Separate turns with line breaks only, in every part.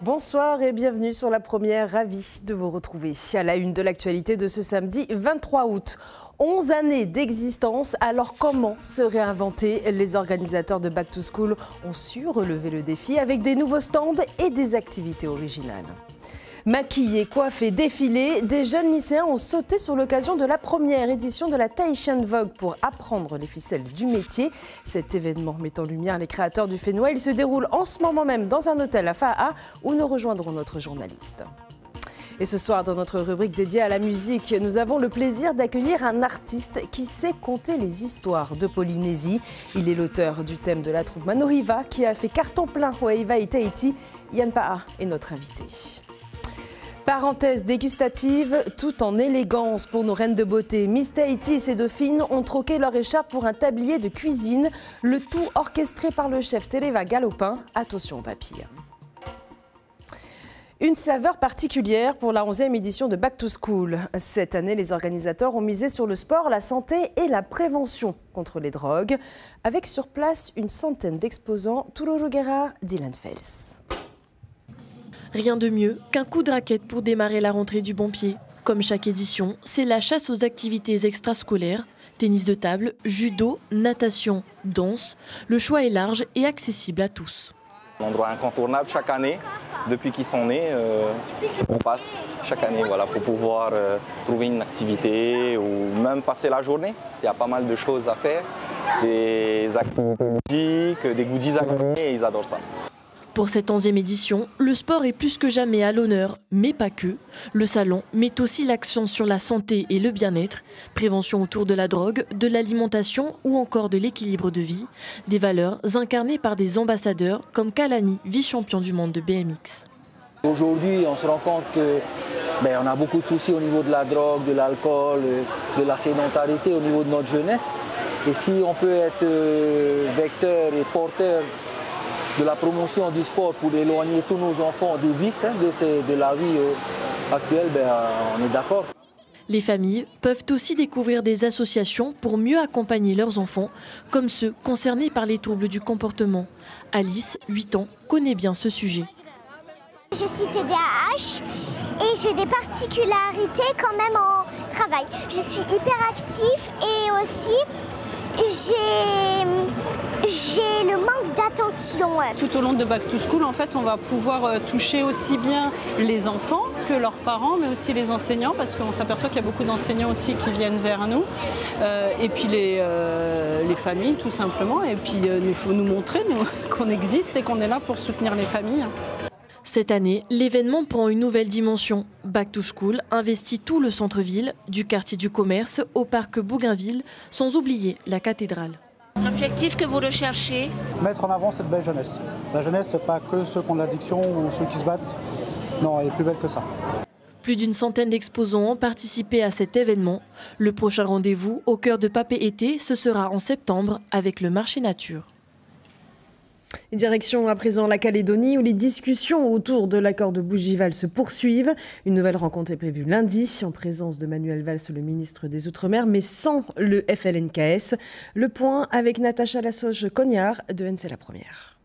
Bonsoir et bienvenue sur La Première, ravi de vous retrouver. À la une de l'actualité de ce samedi 23 août. 11 années d'existence, alors comment se réinventer? Les organisateurs de Back to School ont su relever le défi avec des nouveaux stands et des activités originales. Maquillés, coiffés, défilés, des jeunes lycéens ont sauté sur l'occasion de la première édition de la Tahitian Vogue pour apprendre les ficelles du métier. Cet événement met en lumière les créateurs du Fénois. Il se déroule en ce moment même dans un hôtel à Fa'a où nous rejoindrons notre journaliste. Et ce soir, dans notre rubrique dédiée à la musique, nous avons le plaisir d'accueillir un artiste qui sait conter les histoires de Polynésie. Il est l'auteur du thème de la troupe Manoriva qui a fait carton plein au Heiva et Tahiti. Yann Pa'a est notre invité. Parenthèse dégustative, tout en élégance pour nos reines de beauté. Miss Tahiti et ses dauphines ont troqué leur écharpe pour un tablier de cuisine. Le tout orchestré par le chef Tereva Galopin. Attention au papier. Une saveur particulière pour la 11e édition de Back to School. Cette année, les organisateurs ont misé sur le sport, la santé et la prévention contre les drogues. Avec sur place une centaine d'exposants. Tururu Gerard, Dylan Fels.
Rien de mieux qu'un coup de raquette pour démarrer la rentrée du bon pied. Comme chaque édition, c'est la chasse aux activités extrascolaires. Tennis de table, judo, natation, danse. Le choix est large et accessible à tous.
Un endroit incontournable chaque année. Depuis qu'ils sont nés, on passe chaque année pour pouvoir trouver une activité ou même passer la journée. Il y a pas mal de choses à faire, des activités ludiques, des goodies à gagner et ils adorent ça.
Pour cette 11e édition, le sport est plus que jamais à l'honneur, mais pas que. Le salon met aussi l'accent sur la santé et le bien-être, prévention autour de la drogue, de l'alimentation ou encore de l'équilibre de vie. Des valeurs incarnées par des ambassadeurs comme Kalani, vice-champion du monde de BMX.
Aujourd'hui, on se rend compte qu'on a beaucoup de soucis au niveau de la drogue, de l'alcool, de la sédentarité au niveau de notre jeunesse. Et si on peut être vecteur et porteur de la promotion du sport pour éloigner tous nos enfants des vices, de la vie actuelle, on est d'accord.
Les familles peuvent aussi découvrir des associations pour mieux accompagner leurs enfants, comme ceux concernés par les troubles du comportement. Alice, 8 ans, connaît bien ce sujet.
Je suis TDAH et j'ai des particularités quand même en travail. Je suis hyperactif et aussi j'ai le manque d'attention.
Tout au long de Back to School, en fait, on va pouvoir toucher aussi bien les enfants que leurs parents, mais aussi les enseignants, parce qu'on s'aperçoit qu'il y a beaucoup d'enseignants aussi qui viennent vers nous, et puis les familles, tout simplement. Et puis, il faut nous montrer qu'on existe et qu'on est là pour soutenir les familles.
Cette année, l'événement prend une nouvelle dimension. Back to School investit tout le centre-ville, du quartier du commerce au parc Bougainville, sans oublier la cathédrale.
L'objectif que vous recherchez?
Mettre en avant cette belle jeunesse. La jeunesse, ce n'est pas que ceux qui ont l'addiction ou ceux qui se battent. Non, elle est plus belle que ça.
Plus d'une centaine d'exposants ont participé à cet événement. Le prochain rendez-vous au cœur de Papé-Été, ce sera en septembre avec le marché nature.
Direction à présent la Calédonie où les discussions autour de l'accord de Bougival se poursuivent. Une nouvelle rencontre est prévue lundi en présence de Manuel Valls, le ministre des Outre-mer, mais sans le FLNKS. Le point avec Natacha Lassoge-Cognard de NC La Première.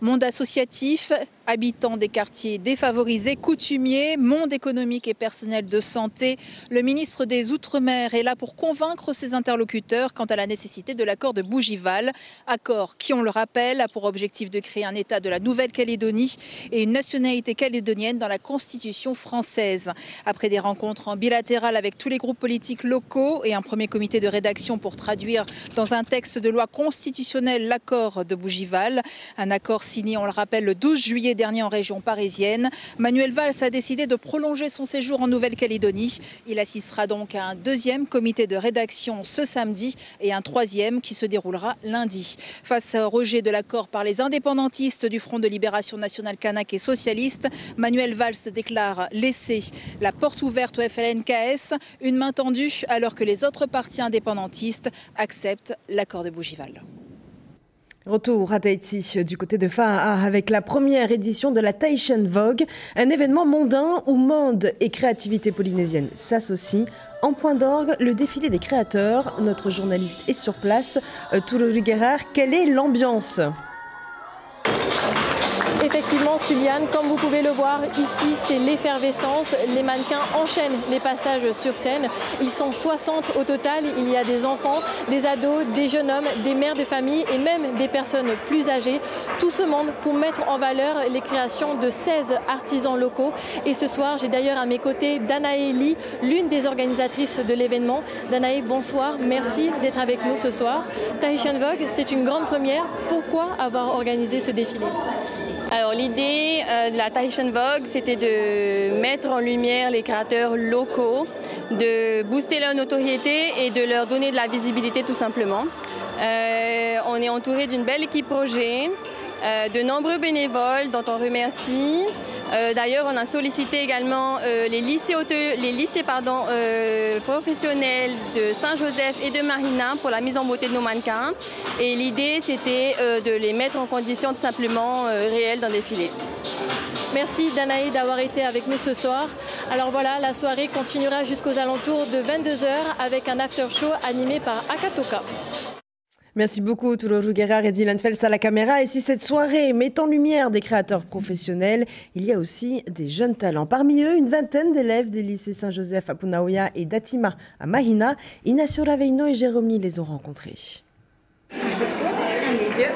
Monde associatif, habitants des quartiers défavorisés, coutumiers, monde économique et personnel de santé. Le ministre des Outre-mer est là pour convaincre ses interlocuteurs quant à la nécessité de l'accord de Bougival. Accord qui, on le rappelle, a pour objectif de créer un État de la Nouvelle-Calédonie et une nationalité calédonienne dans la Constitution française. Après des rencontres en bilatéral avec tous les groupes politiques locaux et un premier comité de rédaction pour traduire dans un texte de loi constitutionnelle l'accord de Bougival, un accord signé, on le rappelle, le 12 juillet dernier en région parisienne. Manuel Valls a décidé de prolonger son séjour en Nouvelle-Calédonie. Il assistera donc à un deuxième comité de rédaction ce samedi et un troisième qui se déroulera lundi. Face au rejet de l'accord par les indépendantistes du Front de Libération Nationale Kanak et socialiste, Manuel Valls déclare laisser la porte ouverte au FLNKS, une main tendue alors que les autres partis indépendantistes acceptent l'accord de Bougival.
Retour à Tahiti, du côté de Faa'a, avec la première édition de la Tahitian Vogue, un événement mondain où mode et créativité polynésienne s'associent. En point d'orgue, le défilé des créateurs. Notre journaliste est sur place. Tuluri Gerard, quelle est l'ambiance ?
Effectivement, Suliane, comme vous pouvez le voir, ici c'est l'effervescence. Les mannequins enchaînent les passages sur scène. Ils sont 60 au total. Il y a des enfants, des ados, des jeunes hommes, des mères de famille et même des personnes plus âgées. Tout ce monde pour mettre en valeur les créations de 16 artisans locaux. Et ce soir, j'ai d'ailleurs à mes côtés Danae Lee, l'une des organisatrices de l'événement. Danae, bonsoir. Merci d'être avec nous ce soir. Tahitian Vogue, c'est une grande première. Pourquoi avoir organisé ce défilé ?
Alors l'idée de la Tahitian Vogue, c'était de mettre en lumière les créateurs locaux, de booster leur notoriété et de leur donner de la visibilité tout simplement. On est entouré d'une belle équipe projet, de nombreux bénévoles dont on remercie. D'ailleurs, on a sollicité également les lycées professionnels de Saint-Joseph et de Marina pour la mise en beauté de nos mannequins. Et l'idée, c'était de les mettre en condition tout simplement réelles d'un défilé.
Merci Danae d'avoir été avec nous ce soir. Alors voilà, la soirée continuera jusqu'aux alentours de 22h avec un after show animé par Akatoka.
Merci beaucoup, Tuluri Gerard et Dylan Fels à la caméra. Et si cette soirée met en lumière des créateurs professionnels, il y a aussi des jeunes talents. Parmi eux, une vingtaine d'élèves des lycées Saint-Joseph à Punaoya et d'Atima à Mahina. Ignacio Raveino et Jérôme les ont rencontrés.
Tu fermes les yeux,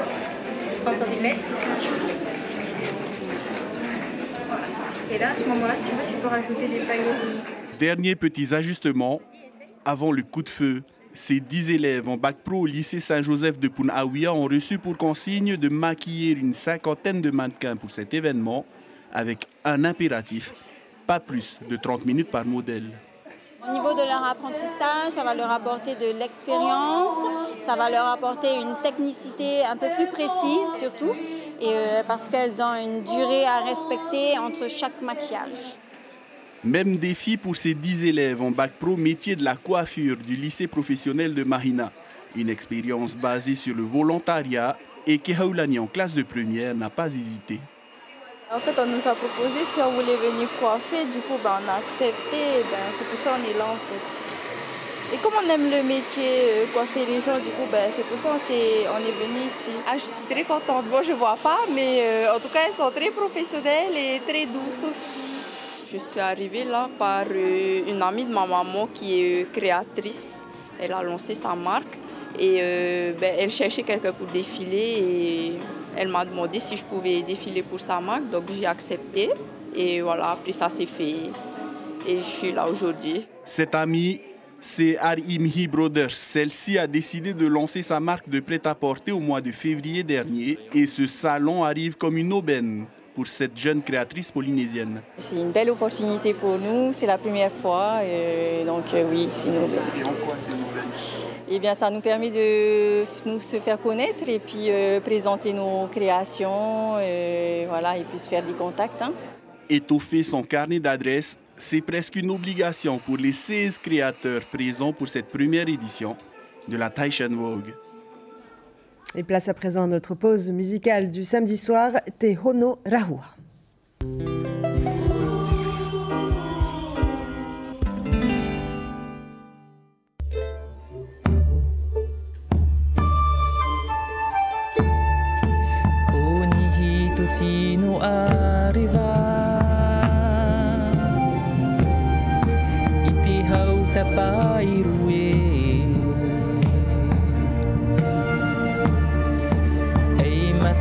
30 cm. Voilà. Et là, à ce moment-là, si tu veux, tu peux rajouter des paillettes.
Derniers petits ajustements avant le coup de feu. Ces 10 élèves en bac pro au lycée Saint-Joseph de Punaoya ont reçu pour consigne de maquiller une 50aine de mannequins pour cet événement avec un impératif, pas plus de 30 minutes par modèle.
Au niveau de leur apprentissage, ça va leur apporter de l'expérience, ça va leur apporter une technicité un peu plus précise surtout, et parce qu'elles ont une durée à respecter entre chaque maquillage.
Même défi pour ces 10 élèves en bac pro métier de la coiffure du lycée professionnel de Mahina. Une expérience basée sur le volontariat et Kehaulani en classe de première n'a pas hésité.
En fait, on nous a proposé si on voulait venir coiffer, du coup on a accepté, c'est pour ça qu'on est là en fait. Et comme on aime le métier, coiffer les gens, du coup c'est pour ça qu'on est venu ici.
Je suis très contente, moi je ne vois pas, mais en tout cas elles sont très professionnelles et très douces aussi.
Je suis arrivée là par une amie de ma maman qui est créatrice. Elle a lancé sa marque et elle cherchait quelqu'un pour défiler et elle m'a demandé si je pouvais défiler pour sa marque. Donc j'ai accepté et voilà, après ça s'est fait et je suis là aujourd'hui.
Cette amie, c'est Arimhi Brothers. Celle-ci a décidé de lancer sa marque de prêt-à-porter au mois de février dernier et ce salon arrive comme une aubaine pour cette jeune créatrice polynésienne.
C'est une belle opportunité pour nous, c'est la première fois, donc oui, c'est une aubaine.
Et en quoi c'est une aubaine ?
Eh bien, ça nous permet de nous se faire connaître et puis présenter nos créations, voilà, et puis se faire des contacts.
Étoffer son carnet d'adresses, c'est presque une obligation pour les 16 créateurs présents pour cette première édition de la Tahitian Vogue.
Et place à présent à notre pause musicale du samedi soir, Te Hono Rahua.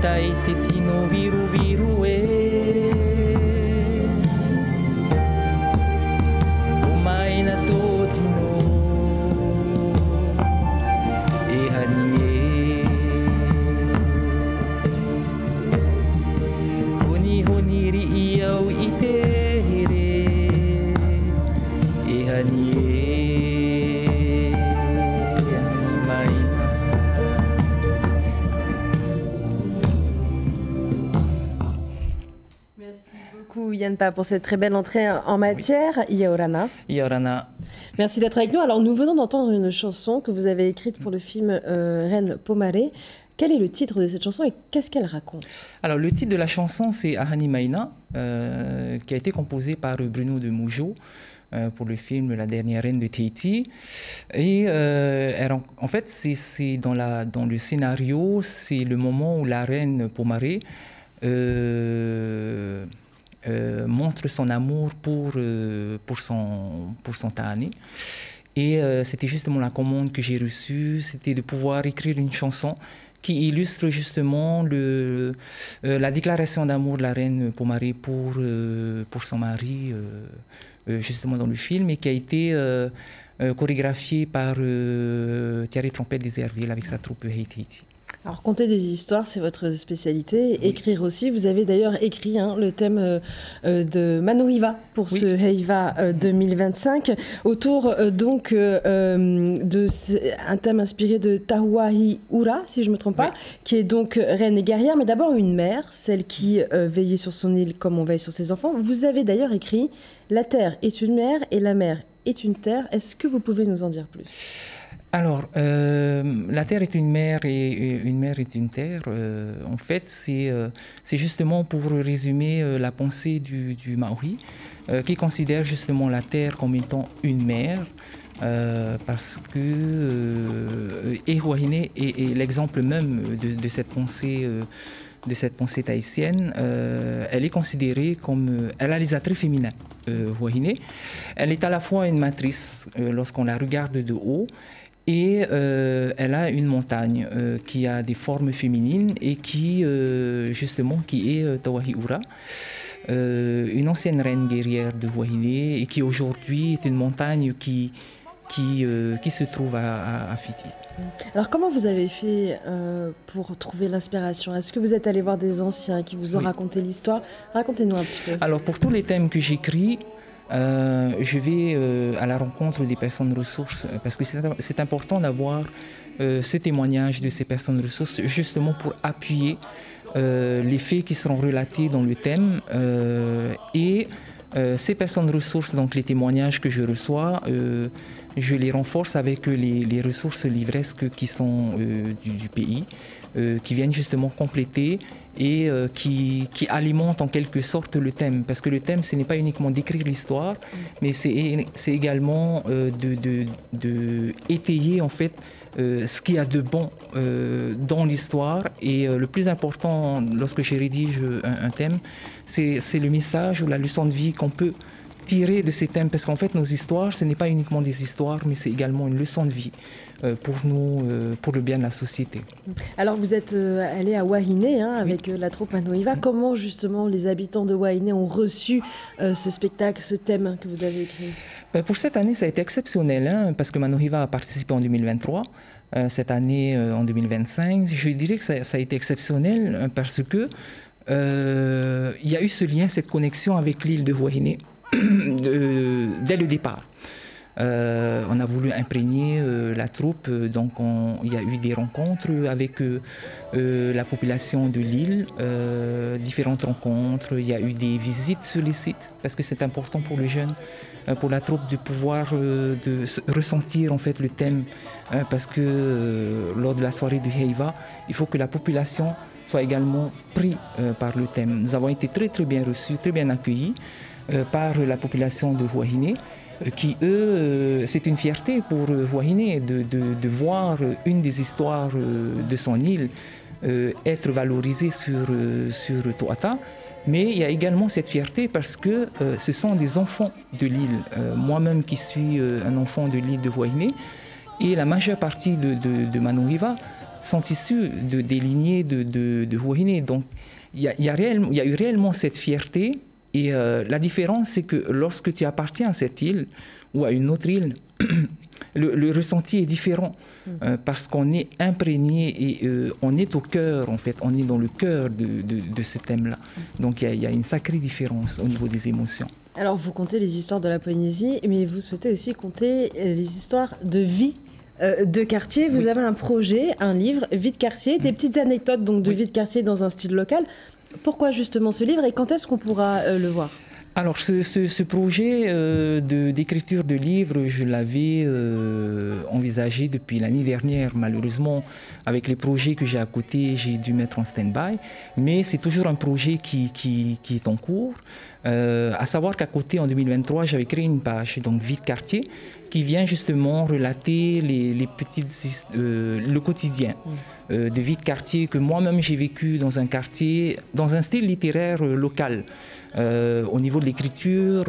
Tai te tino viru viru e o mai na tō tino e hani e honi honi ri i au i te here e hani e hani mai na.
Yanpa pour cette très belle entrée en matière. Oui. Iaorana.
Iaorana.
Merci d'être avec nous. Alors nous venons d'entendre une chanson que vous avez écrite pour le film Reine Pomare. Quel est le titre de cette chanson et qu'est-ce qu'elle raconte?
Alors, le titre de la chanson, c'est Ahani Maïna, qui a été composé par Bruno de Mougeot pour le film La dernière reine de Tahiti. Et en fait, c'est dans le scénario, c'est le moment où la reine Pomare montre son amour pour son Tahani. Et c'était justement la commande que j'ai reçue, c'était de pouvoir écrire une chanson qui illustre justement la déclaration d'amour de la reine Pomare pour son mari, justement dans le film, et qui a été chorégraphiée par Thierry Trompette des Herville avec sa troupe Hey Tahiti.
Alors, conter des histoires, c'est votre spécialité. Oui. Écrire aussi. Vous avez d'ailleurs écrit le thème de Manohiva pour ce Heiva 2025, autour donc d'un thème inspiré de Tahuahi Ura, si je ne me trompe pas, qui est donc reine et guerrière, mais d'abord une mère, celle qui veillait sur son île comme on veille sur ses enfants. Vous avez d'ailleurs écrit « La terre est une mère et la mer est une terre ». Est-ce que vous pouvez nous en dire plus ?
Alors, la terre est une mer et une mer est une terre. En fait, c'est justement pour résumer la pensée du Maori, qui considère justement la terre comme étant une mer, parce que Wahine est l'exemple même de cette pensée. De cette pensée tahitienne, elle est considérée comme... elle a les attraits féminins, Wahine. Elle est à la fois une matrice lorsqu'on la regarde de haut, et elle a une montagne qui a des formes féminines et qui est Tahuahi Ura, une ancienne reine guerrière de Wahine, et qui aujourd'hui est une montagne qui se trouve à Fiti.
Alors comment vous avez fait pour trouver l'inspiration? Est-ce que vous êtes allé voir des anciens qui vous ont raconté l'histoire? Racontez-nous un petit peu.
Alors pour tous les thèmes que j'écris, je vais à la rencontre des personnes ressources, parce que c'est important d'avoir ce témoignage de ces personnes ressources, justement pour appuyer les faits qui seront relatés dans le thème, et ces personnes ressources, donc les témoignages que je reçois, je les renforce avec les ressources livresques qui sont du pays, qui viennent justement compléter et qui alimentent en quelque sorte le thème. Parce que le thème, ce n'est pas uniquement d'écrire l'histoire, mais c'est également de étayer en fait ce qu'il y a de bon dans l'histoire. Et le plus important lorsque je rédige un thème, c'est le message ou la leçon de vie qu'on peut tirer de ces thèmes, parce qu'en fait nos histoires, ce n'est pas uniquement des histoires, mais c'est également une leçon de vie pour nous, pour le bien de la société.
Alors vous êtes allé à Wahine avec la troupe Manohiva. Comment justement les habitants de Wahine ont reçu ce spectacle, ce thème que vous avez écrit?
Pour cette année, ça a été exceptionnel, parce que Manohiva a participé en 2023. Cette année, en 2025, je dirais que ça a été exceptionnel parce que il y a eu ce lien, cette connexion avec l'île de Wahine dès le départ. On a voulu imprégner la troupe, donc il y a eu des rencontres avec la population de l'île, différentes rencontres, il y a eu des visites sur les sites, parce que c'est important pour les jeunes, pour la troupe de pouvoir ressentir en fait le thème, parce que lors de la soirée de Heiva, il faut que la population soit également prise par le thème. Nous avons été très très bien reçus, très bien accueillis par la population de Wahine, qui c'est une fierté pour Wahine de voir une des histoires de son île être valorisée sur Toata. Mais il y a également cette fierté parce que ce sont des enfants de l'île. Moi-même qui suis un enfant de l'île de Wahine, et la majeure partie de Manohiva sont issus des lignées de Wahine. Donc il y a eu réellement cette fierté. Et la différence, c'est que lorsque tu appartiens à cette île ou à une autre île, le ressenti est différent parce qu'on est imprégné et on est au cœur, en fait, on est dans le cœur de ce thème-là. Donc il y a une sacrée différence au niveau des émotions.
Alors vous contez les histoires de la Polynésie, mais vous souhaitez aussi compter les histoires de vie de quartier. Vous avez un projet, un livre, Vie de quartier, des petites anecdotes donc de vie de quartier dans un style local. Pourquoi justement ce livre et quand est-ce qu'on pourra le voir?
Alors ce projet d'écriture de livres, je l'avais envisagé depuis l'année dernière. Malheureusement, avec les projets que j'ai à côté, j'ai dû mettre en stand-by. Mais c'est toujours un projet qui est en cours. À savoir qu'à côté, en 2023, j'avais créé une page, donc Vie de quartier, qui vient justement relater le quotidien de vie de quartier que moi-même j'ai vécu dans un quartier, dans un style littéraire local. Au niveau de l'écriture,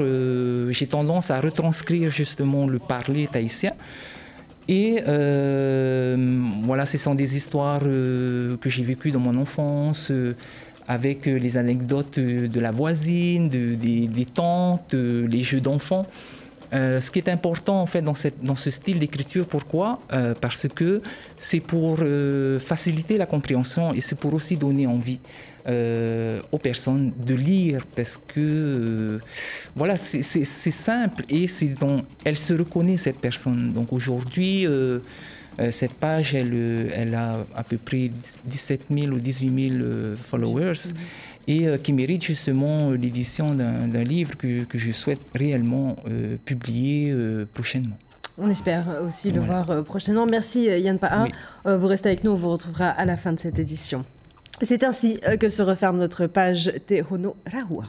j'ai tendance à retranscrire justement le parler tahitien. Et voilà, ce sont des histoires que j'ai vécues dans mon enfance, avec les anecdotes de la voisine, des tantes, les jeux d'enfants. Ce qui est important en fait dans ce style d'écriture, pourquoi ? Parce que c'est pour faciliter la compréhension et c'est pour aussi donner envie aux personnes de lire, parce que voilà, c'est simple et elle se reconnaît, cette personne. Donc aujourd'hui, cette page, elle a à peu près 17 000 ou 18 000 followers. Et qui mérite justement l'édition d'un livre que je souhaite réellement publier prochainement.
On espère aussi le voir prochainement. Merci Yann Paha. Oui. Vous restez avec nous, on vous retrouvera à la fin de cette édition. C'est ainsi que se referme notre page Te Hono Rahua.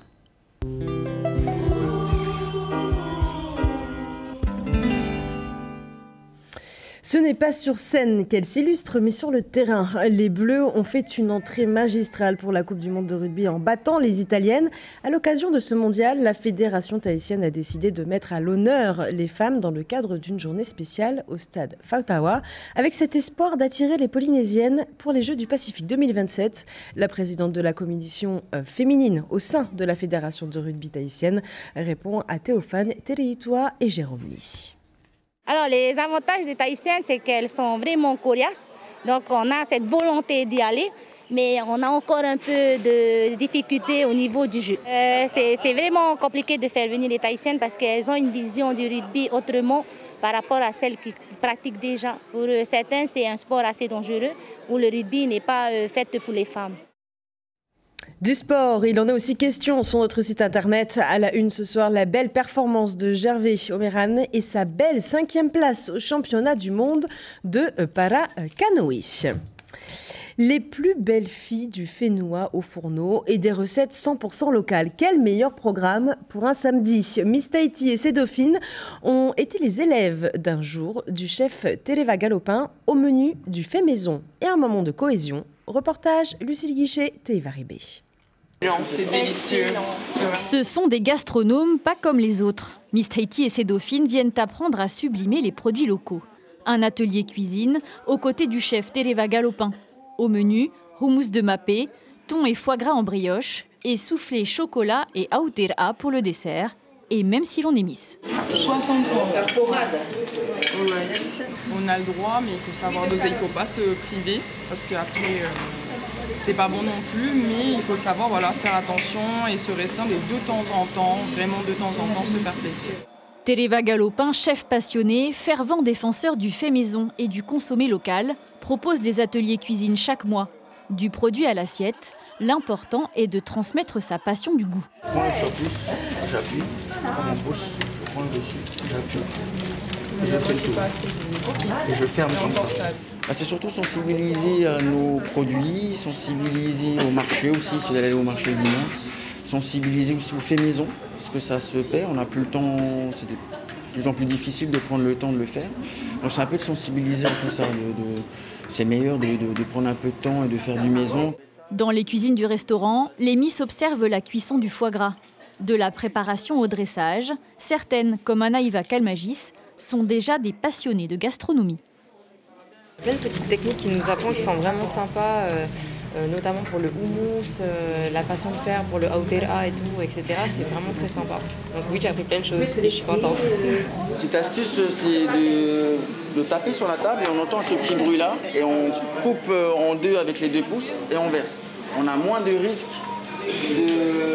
Ce n'est pas sur scène qu'elle s'illustre, mais sur le terrain. Les Bleus ont fait une entrée magistrale pour la Coupe du Monde de rugby en battant les Italiennes. À l'occasion de ce mondial, la Fédération tahitienne a décidé de mettre à l'honneur les femmes dans le cadre d'une journée spéciale au stade Fautaua, avec cet espoir d'attirer les Polynésiennes pour les Jeux du Pacifique 2027. La présidente de la commission féminine au sein de la Fédération de rugby tahitienne répond à Théophane Tereitua et Jérôme Lee.
Alors, les avantages des Tahitiennes, c'est qu'elles sont vraiment coriaces. Donc, on a cette volonté d'y aller, mais on a encore un peu de difficultés au niveau du jeu. C'est vraiment compliqué de faire venir les Tahitiennes parce qu'elles ont une vision du rugby autrement par rapport à celles qui pratiquent déjà. Pour certains, c'est un sport assez dangereux où le rugby n'est pas fait pour les femmes.
Du sport, il en est aussi question sur notre site internet. À la une ce soir, la belle performance de Gervais Omeran et sa belle 5e place au championnat du monde de para-canoë. Les plus belles filles du Fénois au fourneau et des recettes 100% locales. Quel meilleur programme pour un samedi. Miss Tahiti et ses dauphines ont été les élèves d'un jour du chef Tereva Galopin au menu du fait maison et un moment de cohésion. Reportage Lucille Guichet, Théva Ribé.
C'est délicieux.
Ce sont des gastronomes pas comme les autres. Miss Tahiti et ses dauphines viennent apprendre à sublimer les produits locaux. Un atelier cuisine aux côtés du chef Tereva Galopin. Au menu, houmous de mapé, thon et foie gras en brioche, et soufflé chocolat et autera pour le dessert, et même si l'on est Miss.
63. On a le droit, mais il faut savoir doser, il ne faut pas se priver, parce qu'après, c'est pas bon non plus, mais il faut savoir faire attention et se restreindre de temps en temps, vraiment de temps en temps, se faire plaisir.
Tereva Galopin, chef passionné, fervent défenseur du fait maison et du consommé local, propose des ateliers cuisine chaque mois. Du produit à l'assiette, l'important est de transmettre sa passion du goût.
Je prends le surplus, j'appuie, je prends mon pouce, je prends le dessus, j'appuie. Et je fais le tour. Et je ferme comme ça. C'est surtout sensibiliser à nos produits, sensibiliser au marché aussi, c'est d'aller au marché le dimanche. Sensibiliser aussi au fait maison, parce que ça se perd, on n'a plus le temps, c'est de plus en plus difficile de prendre le temps de le faire. Donc c'est un peu de sensibiliser à tout ça, c'est meilleur de prendre un peu de temps et de faire du maison.
Dans les cuisines du restaurant, les Miss observent la cuisson du foie gras. De la préparation au dressage, certaines, comme Anaïva Kalmagis, sont déjà des passionnées de gastronomie.
Plein de petites techniques qui nous apprennent qui sont vraiment sympas, notamment pour le houmous, la façon de faire pour le autera et tout, etc. C'est vraiment très sympa. Donc oui, j'ai appris plein de choses et je suis contente.
Petite astuce, c'est de taper sur la table et on entend ce petit bruit-là et on coupe en deux avec les 2 pouces et on verse. On a moins de risques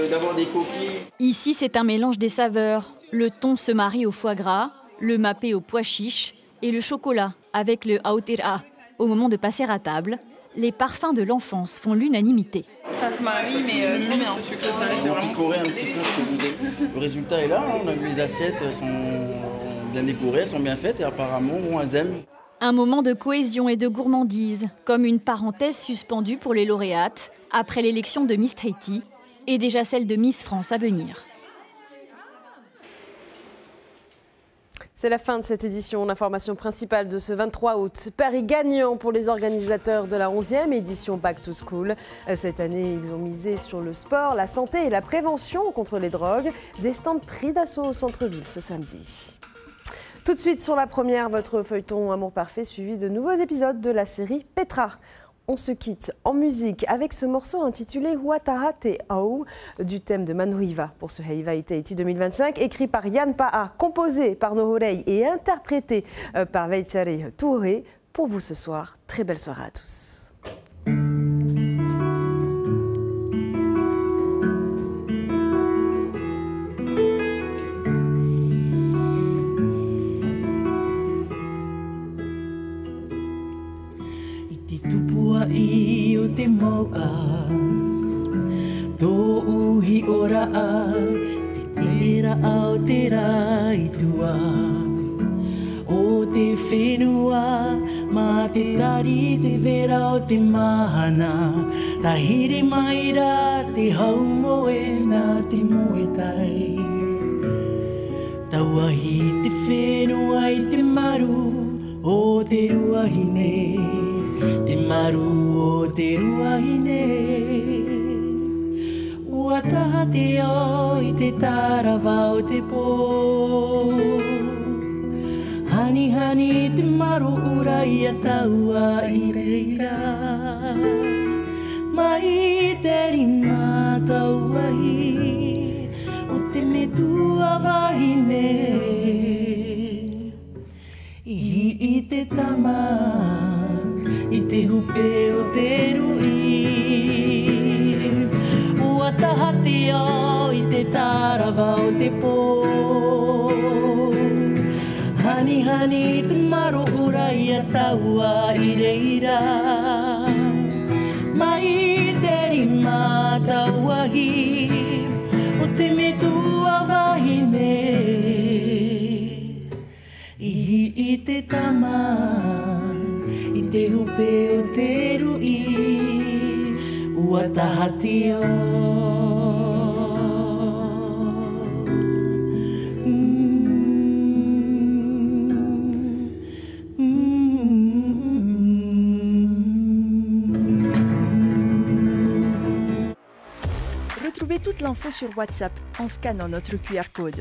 d'avoir des coquilles.
Ici, c'est un mélange des saveurs. Le thon se marie au foie gras, le mapé au pois chiche et le chocolat avec le autera. Au moment de passer à table, les parfums de l'enfance font l'unanimité.
Ça se marie, mais trop bien.
Sucré salé, c'est vraiment décorer un petit peu ce que vous avez. Le résultat est là, on a vu les assiettes sont bien décorées, elles sont bien faites et apparemment elles aiment.
Un moment de cohésion et de gourmandise, comme une parenthèse suspendue pour les lauréates, après l'élection de Miss Tahiti et déjà celle de Miss France à venir.
C'est la fin de cette édition. L'information principale de ce 23 août. Paris gagnant pour les organisateurs de la 11e édition Back to School. Cette année, ils ont misé sur le sport, la santé et la prévention contre les drogues. Des stands pris d'assaut au centre-ville ce samedi. Tout de suite sur la première, votre feuilleton Amour parfait suivi de nouveaux épisodes de la série Petra. On se quitte en musique avec ce morceau intitulé Huataha Te Au du thème de Manuiva pour ce Heiva Tahiti 2025, écrit par Yann Pa'a, composé par Nohorei et interprété par Veitiare Touré. Pour vous ce soir, très belle soirée à tous.
I o te moa tō uhi ora a te era au te raitua o te whenua ma te tari te vera o te mahana tahiri mai rā te haumoe nā te moetai tauahi te whenua i te maru o te ruahine te maru o te ruahine Uataha te o i te tarawa o te pō Hani hani te maru ura i a taua i reira Mai te rima tauahi o te metua wahine I te tama I te hupe o te rui Uataha te ao I te tarawa o te pō Hani hani te maro ura I a taua I reira Mai te rima tauahi O te metua wahine I te tama I te hupe o te rui Uataha te o
Retrouvez toute l'info sur WhatsApp en scannant notre QR code.